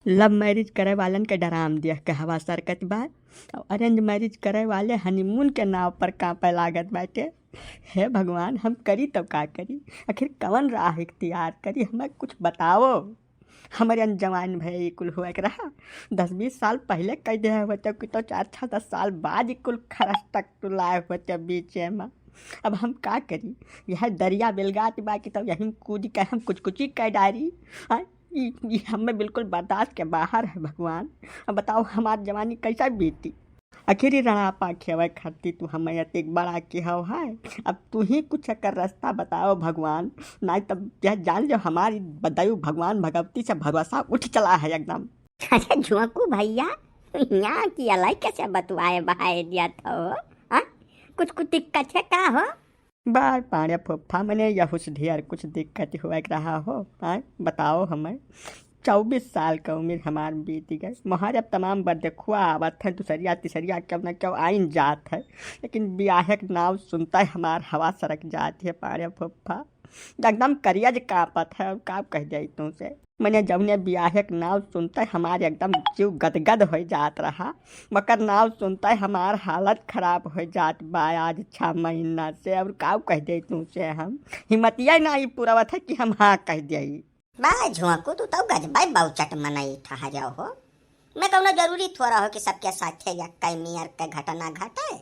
Love marriage करे वालन के डराम दिया कहवा सरकत बा और अरेंज मैरिज करे वाले हनीमून के नाव पर कांपे लागत बाटे। हे भगवान, हम करी तो का करी, आखिर कवन राह इख्तियार करी, हमें कुछ बताओ। हमारे अनजवान भय कुल हुआ के रहा 10-20 साल पहले कह दे होते कि तो 4-6-10 साल बाद कुल खरस तक तो लाए होते बीच में। अब हम का करी, यह दरिया बेलगात बाकी तो यहीं कूद के हम कुछ कुछ ही कह डारी। हाँ, ये हमें बिल्कुल बर्दाश्त के बाहर है भगवान। अब बताओ हमारी जवानी कैसा बीती। आखिर रणा खेवे खाती तू हमें एक बड़ा के हव है। अब तू ही कुछ कर रास्ता बताओ भगवान, नहीं तब यह जान जो हमारी बदायूं भगवान भगवती से भरोसा उठ चला है एकदम। अरे झुमकू भैया, यहाँ की अलाई कैसे बतवाए बहाए दिया था हो? हाँ? कुछ दिक्कत है का हो? बार पाड़े फुफ्फा मैंने यह उस ढेर कुछ दिक्कत हुआ रहा हो। हाँ बताओ हमें। 24 साल का उम्र हमार बीत गई। मुहारे अब तमाम बदे खुआ आवत है, दूसरिया तीसरिया क्यों न क्यों आइन जात है, लेकिन ब्याह के नाव सुनता है हमार हवा सरक जाती है पाड़े फुफ्फा। एकदम करियज कांपत है और का कह जाई तुमसे। मैंने जौने ब्याह के नाव सुनता है हमारे एकदम जीव गदगद हो जात रहा, मकर नाव सुनता है हमार हालत खराब हो जात बा आज 6 महीना से। और का कह जाई तुमसे, हम हिम्मतिया नहीं पूरा था कि हम हाँ कह जाई। बा झुमकू तू तो गजबाई बहुचट मनाई ठहा जाओ हो। मैं कहूँ जरूरी थोड़ा हो कि सबके साथ या कई मियर के घटना घटे,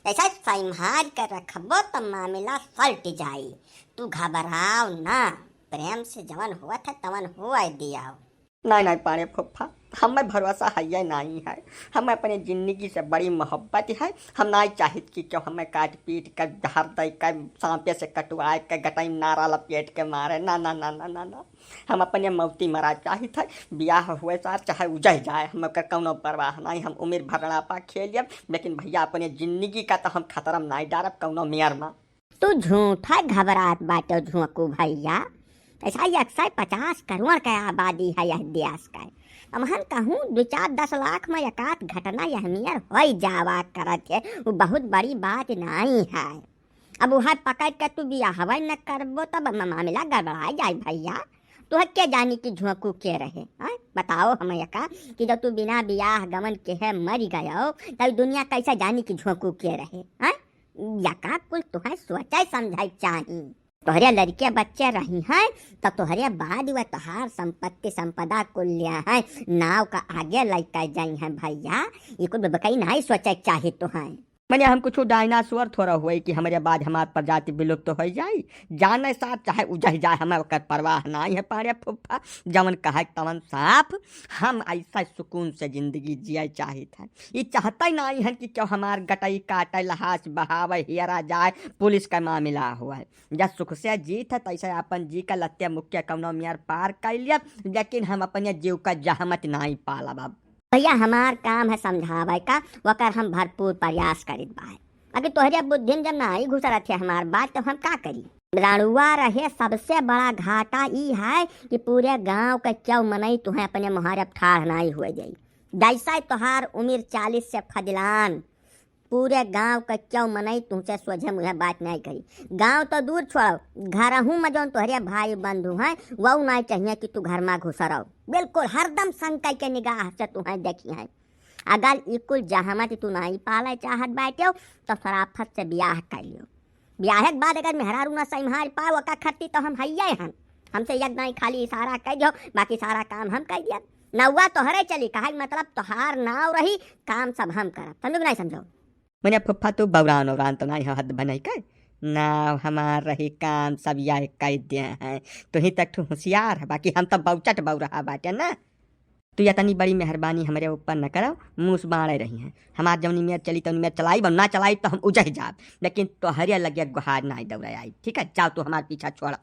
ऐसा संहार कर रखबो तो मामला पलट जाई। तू घबराओ ना, प्रेम से जवन हुआ था तवन हुआ दिया। नहीं पाड़े फुफ्फा, हमें भरोसा है नहीं है। हमें अपनी ज़िंदगी से बड़ी मोहब्बत है। हम नहीं चाहत कि क्यों हमें काट पीट कर धर दे कर सांपे से कटवाए कर गटाई नारा लपेट के मारे। ना ना ना ना ना ना, हम अपने मौती मरा चाहत है। ब्याह हुए सार चाहे उजह जाए, हम कौनो परवाह नहीं। हम उम्र भरणापा खेलिए, लेकिन भैया अपने ज़िंदगी का तो हम खतरा नहीं डारब कौनो मेयर में। तू झूठा घबरात बाटो झुमकू भैया। ऐसा 150 करोड़ का आबादी है यह देश का। अब हम कहूँ 2-4-10 लाख में एकाध घटना यह मियर हो जावा करत है, वो बहुत बड़ी बात नहीं है। अब वह पकड़ के तू बियाह न करबो तब मामला गड़बड़ा जाए भैया। तू क्या जानी कि झुमकू के रहे? बताओ हमें का कि जब तू बिना बियाह गमन के है मर गयो तब दुनिया कैसे जानी कि झुमकू के रहे? यका कुल तुम्हें सोचा समझाई चाहिए। तोहरे लड़के बच्चे रही हैं तो तोहरे बाद वह तोहार संपत्ति संपदा कुल लिया है नाव का आगे लटका जाई है भैया। ये कुल बकई नहीं सोचे चाहिए तो है। मैंने हम कुछ डायनासोर थोड़ा हुए कि हमारे बाद हमारी प्रजाति विलुप्त तो हो जाए। जाने साथ चाहे उजह जाए हमें ओकर परवाह नहीं है पाड़े फुफ्फा। जवन कहे तवन साफ, हम ऐसा सुकून से जिंदगी जिए चाहत है। ये चाहता ही नहीं है कि क्यों हमार गटई काटे लहास बहावे हियरा जाए पुलिस का मामला हुआ है। जब सुख से जीत है तैसे अपन जी का लत्ते मुख्य कौनो मियार पार कर लिया, लेकिन हम अपने जीव का जहमत नहीं पाला। अब भैया हमार काम है समझावे का, वकर हम भरपूर प्रयास करित बाय। अगर तोहरे बुद्धि जब नहीं घुसरत है हमार बात तो हम का करी। रणुआ रहे सबसे बड़ा घाटा ई है कि पूरे गांव का क्यों मनई तुम्हें अपने मुहारे ठाढ़ नहीं हुए जाई। जैसा तोहार उम्र 40 से फजलान, पूरे गांव का क्यों मनई तुमसे सोझे मुझे बात नहीं करी। गांव तो दूर छोड़ो, घर हूँ मैं जो तोहरे भाई बंधु हैं वो नहीं चाहिए कि तू घर में घुस रहो। बिल्कुल हरदम संकट के निगाह से तुम्हें देखी है। अगर इकुल जहामत तू नहीं पाले चाहत बैठे तो फराफत से ब्याह कर लियो। ब्याह के बाद अगर मेहरारू ना संभाल पाए वका खट्टी तो हम हैये हैं। हमसे एक नहीं खाली इशारा कर दो, बाकी सारा काम हम कर दिया। नौवा तोहरे चली कहा मतलब तोहार नाव रही, काम सब हम करब। समझो नहीं समझो? मैंने फुफ्फा तू बवरान उवरान तो नहीं हद बनाई कर ना, हमार रही काम सब यह कह दिए हैं। तो ही तक तू होशियार है, बाकी हम तो बहुचट बऊ रहा बाटे ना। तू या तनी बड़ी मेहरबानी हमारे ऊपर न करो, मुँह बाढ़ रही हैं। हमार जवनी में चली तो में चलाई ना चलाई तो हम उजह जाब, लेकिन तोहरे लगे गुहार नहीं दौड़ा आई। ठीक है, जाओ तू हमार पीछा छोड़।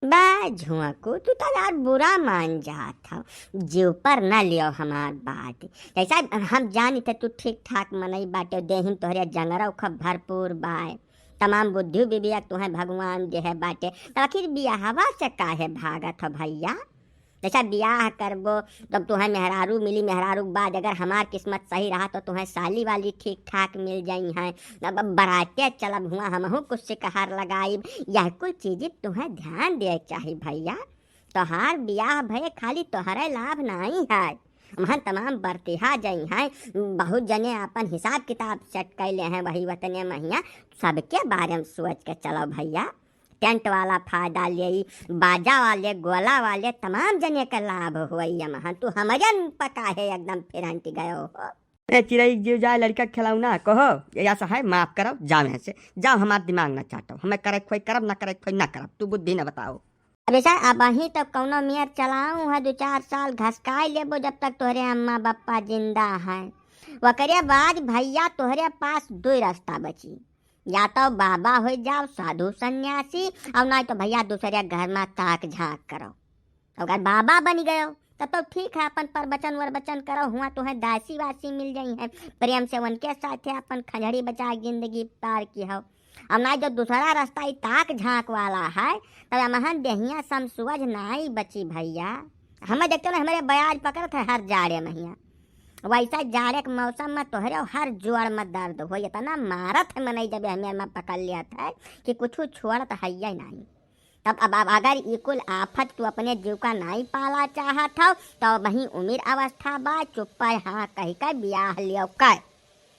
बा झुमकू तू तो यार बुरा मान जात हो, जीव पर न लियो हमार बात। ऐसा हम जानी थे तू ठीक ठाक मनई बाटे, देहिन तोहरे जंगरा खब भरपूर बाय, तमाम बुद्धि विवेक तुम्हें भगवान दे है बाटे। तो आखिर बियाहवा से काहे भागत हो भैया? जैसा ब्याह करबो तब तुम्हें मेहरारू मिली, मेहरारू बाद अगर हमार किस्मत सही रहा तो तुम्हें साली वाली ठीक ठाक मिल जाई हैं। अब बराते चलब हुआ हमहू कुछ से कहर लगाई। यह कुछ चीज़ें तुम्हें ध्यान दे चाहिए भैया। तोहार ब्याह भय खाली तोहरे लाभ नहीं है, वहाँ तमाम बरतिहा जई हैं, बहुत जने अपन हिसाब किताब सेट कैले हैं वही वतने महिया, सबके बारे में सोच के चलो भैया। टेंट वाला फायदा ले, बाजा वाले, गोला वाले, तमाम जने का लाभ हुआ वहाँ। तू हमारे पका है एकदम फिर हंटी गयो हो। चिड़ई जो जाए लड़का खिलाऊ ना कहो ऐसा है, माफ करो, जाओ यहाँ से, जाओ, हमारा दिमाग ना चाटो, हमें करे खोई करब ना करे खोई ना करब, तू बुद्धि न बताओ। अबे सर अब वहीं तक कौनो मियर चलाऊं है, 2-4 साल घसकाई लेबो जब तक तोहरे अम्मा बप्पा जिंदा है। वकरे बाद भैया तोहरे पास 2 रास्ता बची, या तो बाबा हो जाओ साधु सन्यासी, और नहीं तो भैया दूसरे घर में ताक झाँक करो। अगर बाबा बन गयो तब तो ठीक है, अपन प्रवचन वरवचन करो, हुआ तो है दासी वासी मिल जाई है, प्रेम से उनके साथ अपन खंजड़ी बचा जिंदगी पार की हो। अब ना जो दूसरा रास्ता ताक झाँक वाला है, तब महन देहिया समसुअज नाई बची भैया। हमें देखते ना हमारे बयाज पकड़त है हर जाड़े महिया, वैसा जाड़े के मौसम में तोहरे हर जोड़ में दर्द हो इतना मारत है मनई, जब हमें में पकड़ लिया था कि कुछ छोड़त है ही नहीं। तब अब अगर ये कुल आफत तू अपने जीव का नहीं पाला चाहत हो तो वही उम्र अवस्था बा, चुप हाँ कह कर ब्याह लियो कर।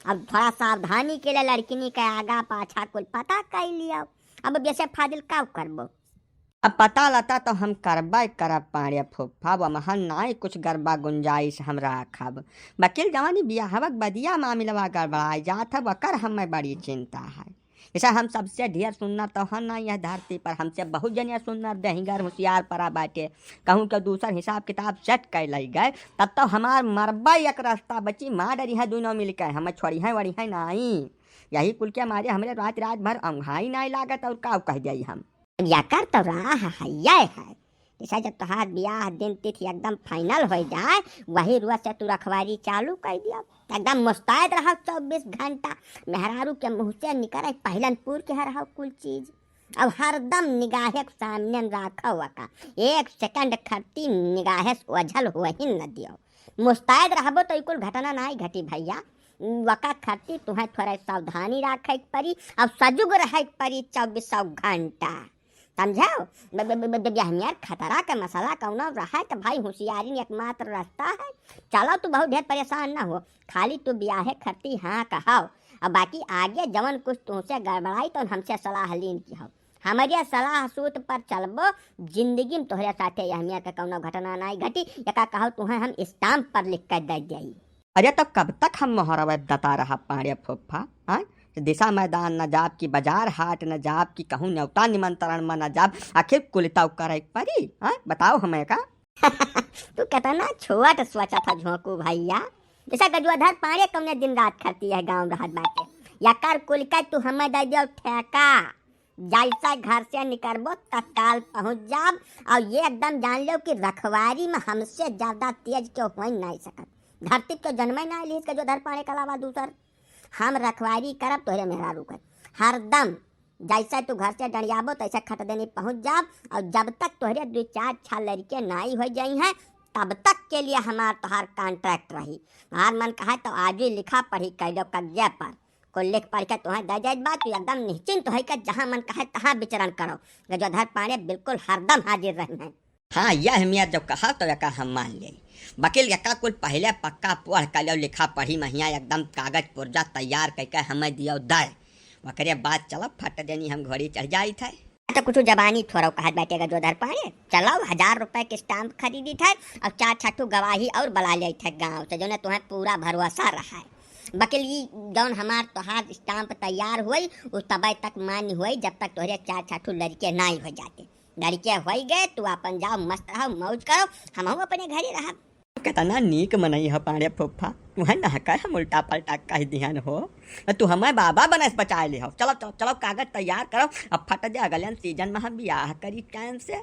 अब थोड़ा सावधानी के लिए लड़किनी के आगा पाछा कुल पता कर लियो। अब जैसे फादिल का करबो, अब पता लता तो हम करबा करब पाड़े फूफा, वो महन नाई कुछ गरबा गुंजाइश हमरा खब। वकील जवानी बियाहवक बदिया मामलवा गड़बड़ाई जात है, वकर हमें बड़ी चिंता है। जैसा हम सबसे ढेर सुनना तो है ना यह धरती पर, हमसे बहुत जनिया सुनना दहिंगर होशियार परा बाटे, कहूँ कि दूसर हिसाब किताब सेट कर लग गए तब तो हमार मरबा एक रास्ता बची, माँ डरी है दोनों मिल के, हमें छोड़ी है वड़ी है नहीं। यही कुल के हमारे हमरे रात भर अंघाई नहीं लागत, और का कह जाई हम या कर तो रहा है ये है। जैसा जब तोहार ब्याह दिन तिथि एकदम फाइनल हो जाए, वही रुआ से तू रखवारी चालू कर दिया, एकदम मुस्तैद रहो 24 घंटा, मेहरारू के मुँह से निकल पहलनपुर के रहो कुल चीज। अब हरदम निगाहे सामने रखो का, 1 सेकंड खर्ती निगाहे ओझल हो ही न दियो। मुस्तैद रहबो तो कुल घटना नहीं घटी भैया, वका खर्ती तुम्हें थोड़ा सावधानी रखे पड़ी, अब सजुग रहे पड़ी 24 घंटा, समझाओ। यार खतरा का मसला कौनो रहा तो भाई होशियारी एकमात्र रास्ता है। चलो तू बहुत ढेर परेशान ना हो, खाली तू ब्याहे खर्ती हाँ कहो, अब बाकी आगे जवन कुछ तुमसे गड़बड़ाई तो हमसे सलाह लीन की हो। हमारे सलाह सूत पर चलबो, जिंदगी में तोहरे साथे अहमियत का कौनो घटना नहीं घटी, या कहो तुम्हें हम स्टाम्प पर लिख कर दे जाई। अरे तो कब तक हम मोहरवा दता रहा पाड़े फूफा, हाँ दिशा मैदान न जाब की बाजार हाट न जाब की कहूँ न्योता निमंत्रण में न जाब, आखिर कुलिताव करे परी, हाँ बताओ हमें का। तू कितना छोट सोचा था झोंकू भैया, जैसा गजुआधर पाड़े कौने दिन रात खरती है गाँव राहत बाटे, या कर कुल का तू हमें दे दियो ठेका, जैसा घर से निकलबो तत्काल पहुँच जाब, और ये एकदम जान लो कि रखवारी में हमसे ज्यादा तेज क्यों हो नहीं सकत, धरती तो जन्म ही नहीं ली गजुआधर पाड़े के अलावा दूसर। हम रखवारी करब तोहरे मेहरारू कर, हरदम जैसा तू घर से डरियाबो तैसे खट देनी पहुँच जाब, और जब तक तोहरे 2-4 छह लड़के नाई हो जाई हैं तब तक के लिए हमार तोहार कॉन्ट्रैक्ट रही। हमार मन कहा तो आज ही लिखा पढ़ी कर लो कब्जे पर, को लिख पढ़ के तुम्हें दे जाए बात, तू एकदम निश्चिंत हो कर जहाँ मन कहे तहाँ विचरण करो, गजोधर पाड़े बिल्कुल हरदम हाजिर रहना। हाँ यह अहमियत जब कहा तो यका हम मान ले। वकील यका कुल पहले पक्का पढ़ कर लो लिखा पढ़ी महिया एकदम कागज पुर्जा तैयार करके हमें दियो दे, वकरे बाद चलो फट देनी हम घोड़ी चढ़ जाई थे। तो कुछ जबानी थोड़ा कहा बैठेगा जो धर पाए, चलो 1000 रुपए के स्टाम्प खरीदी थे, और 4-6 गवाही और बुला ले थे गाँव से, जो ने तुम्हें पूरा भरोसा रहा है। वकील ये जौन हमार तोहार स्टाम्प तैयार हुई उस तब तक मान्य हुई जब तक तोहरे 4-6 लड़के नहीं हो जाते। लड़के हो गए तू अपन जाओ मस्त रहो मौज करो, हम अपने घर ही रहा। कितना नीक मनई है पाड़े फूफा, तुम्हें नहका हम उल्टा पलटा कह दिहन हो, तू हमें बाबा बनस बचा ले हो। चलो चलो चलो कागज तैयार करो, अब फट दे अगले सीजन में हम ब्याह करी टाइम से।